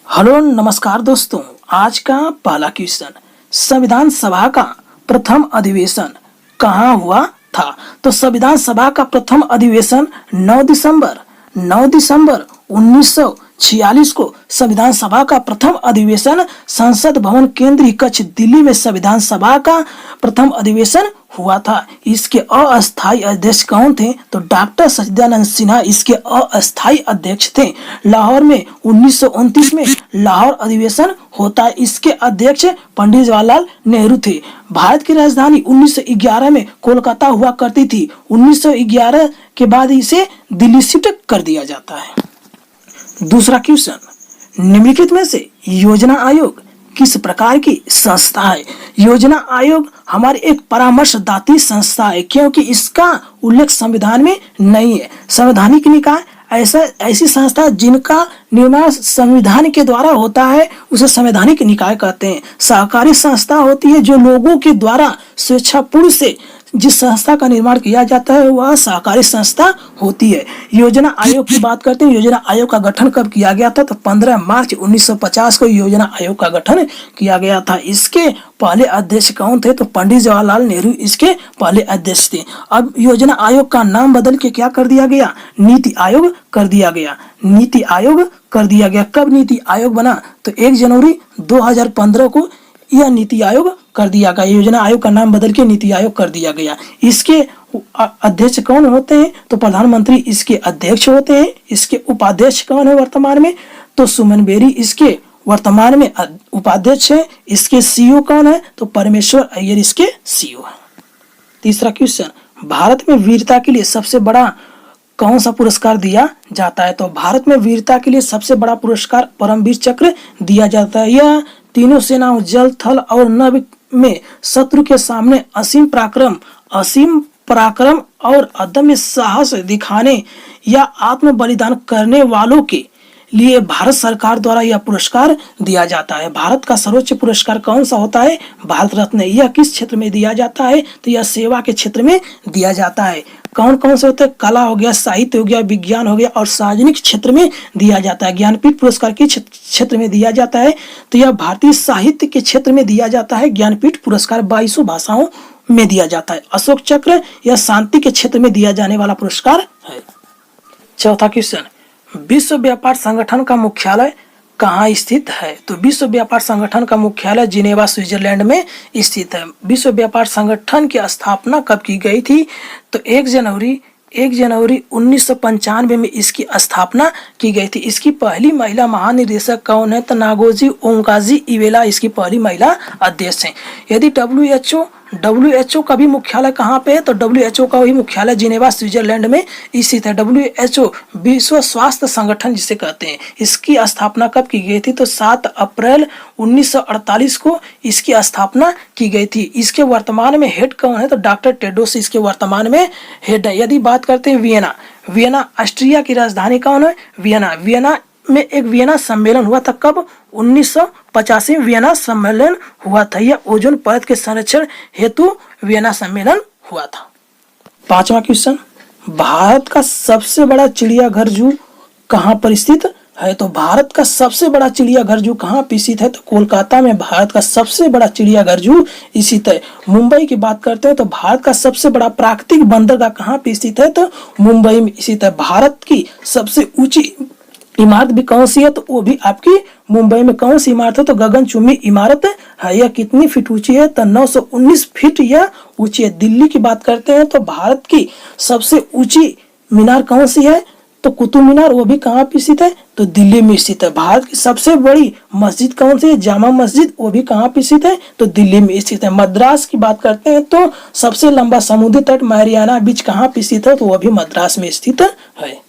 Hello नमस्कार दोस्तों, आज का पहला क्वेश्चन, संविधान सभा का प्रथम अधिवेशन कहाँ हुआ था? तो संविधान सभा का प्रथम अधिवेशन 9 दिसंबर 1946 को संविधान सभा का प्रथम अधिवेशन संसद भवन केंद्रीय कक्ष दिल्ली में संविधान सभा का प्रथम अधिवेशन हुआ था। इसके अस्थायी अध्यक्ष कौन थे? तो डॉक्टर सच्चिदानंद सिन्हा इसके अस्थायी अध्यक्ष थे। लाहौर में 1929 में लाहौर अधिवेशन होता है, इसके अध्यक्ष पंडित जवाहरलाल नेहरू थे। भारत की राजधानी 1911 में कोलकाता हुआ करती थी। 1911 के बाद इसे दिल्ली शिफ्ट कर दिया जाता है। दूसरा क्वेश्चन, निम्नलिखित में से योजना आयोग किस प्रकार की संस्था है? योजना आयोग हमारी एक परामर्शदात्री संस्था है, क्योंकि इसका उल्लेख संविधान में नहीं है। संवैधानिक निकाय ऐसी संस्था जिनका निर्माण संविधान के द्वारा होता है, उसे संवैधानिक निकाय कहते हैं। सहकारी संस्था होती है जो लोगों के द्वारा स्वेच्छापूर्ण से जिस संस्था का निर्माण किया जाता है वह सहकारी संस्था होती है। योजना आयोग की बात करते हैं। योजना आयोग का गठन कब किया गया था? तो 15 मार्च 1950 को योजना आयोग का गठन किया गया था। इसके पहले अध्यक्ष कौन थे? तो पंडित जवाहरलाल नेहरू इसके पहले अध्यक्ष थे। अब योजना आयोग का नाम बदल के क्या कर दिया गया? नीति आयोग कर दिया गया। नीति आयोग कर दिया गया। कब नीति आयोग बना? तो 1 जनवरी 2015 को यह नीति आयोग कर दिया गया। योजना आयोग का नाम बदल के नीति आयोग कर दिया गया। इसके अध्यक्ष कौन होते हैं? तो प्रधानमंत्री इसके अध्यक्ष होते हैं। इसके उपाध्यक्ष कौन है वर्तमान में? तो सुमन बेरी इसके वर्तमान में उपाध्यक्ष है। इसके सीईओ कौन है? तो परमेश्वर अय्यर इसके सीईओ है। तीसरा क्वेश्चन, भारत में वीरता के लिए सबसे बड़ा कौन सा पुरस्कार दिया जाता है? तो भारत में वीरता के लिए सबसे बड़ा पुरस्कार परमवीर चक्र दिया जाता है। यह तीनों सेनाओं जल, थल और नभ में शत्रु के सामने असीम पराक्रम और अदम्य साहस दिखाने या आत्म बलिदान करने वालों के लिए भारत सरकार द्वारा यह पुरस्कार दिया जाता है। भारत का सर्वोच्च पुरस्कार कौन सा होता है? भारत रत्न। यह किस क्षेत्र में दिया जाता है? तो यह सेवा के क्षेत्र में दिया जाता है। कौन कौन से होते हैं? कला हो गया, साहित्य हो गया, विज्ञान हो गया और सार्वजनिक क्षेत्र में दिया जाता है। ज्ञानपीठ पुरस्कार के क्षेत्र में दिया जाता है। तो यह भारतीय साहित्य के क्षेत्र में दिया जाता है। ज्ञानपीठ पुरस्कार 22 भाषाओं में दिया जाता है। अशोक चक्र यह शांति के क्षेत्र में दिया जाने वाला पुरस्कार है। चौथा क्वेश्चन, विश्व व्यापार संगठन का मुख्यालय कहाँ स्थित है? तो विश्व व्यापार संगठन का मुख्यालय जिनेवा स्विट्जरलैंड में स्थित है। विश्व व्यापार संगठन की स्थापना कब की गई थी? तो 1 जनवरी 1995 में इसकी स्थापना की गई थी। इसकी पहली महिला महानिदेशक कौन है? तो नागोजी ओंकाजी इवेला इसकी पहली महिला अध्यक्ष हैं। यदि WHO का भी मुख्यालय कहाँ पे है? तो WHO का भी मुख्यालय जिनेवा स्विट्जरलैंड में स्थित है। WHO विश्व स्वास्थ्य संगठन जिसे कहते हैं, इसकी स्थापना कब की गई थी? तो 7 अप्रैल 1948 को इसकी स्थापना की गई थी। इसके वर्तमान में हेड कौन है? तो डॉक्टर टेड्रोस इसके वर्तमान में हेड है। यदि बात करते हैं वियना ऑस्ट्रिया की राजधानी कौन है? वियना में एक वियना सम्मेलन हुआ था। कब? 1985 वियना सम्मेलन हुआ था। यह ओजोन परत के संरक्षण हेतु वियना सम्मेलन हुआ था। पांचवा क्वेश्चन, भारत का सबसे बड़ा चिड़ियाघर जू कहाँ पर स्थित है? तो भारत का सबसे बड़ा चिड़ियाघर जू कहाँ पर स्थित है? तो कोलकाता में भारत का सबसे बड़ा चिड़ियाघर जू स्थित है। मुंबई की बात करते हैं तो भारत का सबसे बड़ा प्राकृतिक बंदरगाह कहाँ पर स्थित है? तो मुंबई में स्थित है। भारत की सबसे ऊंची इमारत भी कौन सी है? तो वो भी आपकी मुंबई में कौन सी इमारत है? तो गगनचुंबी इमारत है। यह कितनी फीट ऊंची है? तो 919 फीट यह ऊंची है। दिल्ली की बात करते हैं तो भारत की सबसे ऊंची मीनार कौन सी है? तो कुतुब मीनार, वो भी कहाँ पे स्थित है? तो दिल्ली में स्थित है। भारत की सबसे बड़ी मस्जिद कौन सी है? जामा मस्जिद, वो भी कहाँ पे स्थित है? तो दिल्ली में स्थित है। मद्रास की बात करते हैं तो सबसे लंबा समुद्री तट मैरियाना बीच कहाँ पे स्थित है? तो वह भी मद्रास में स्थित है।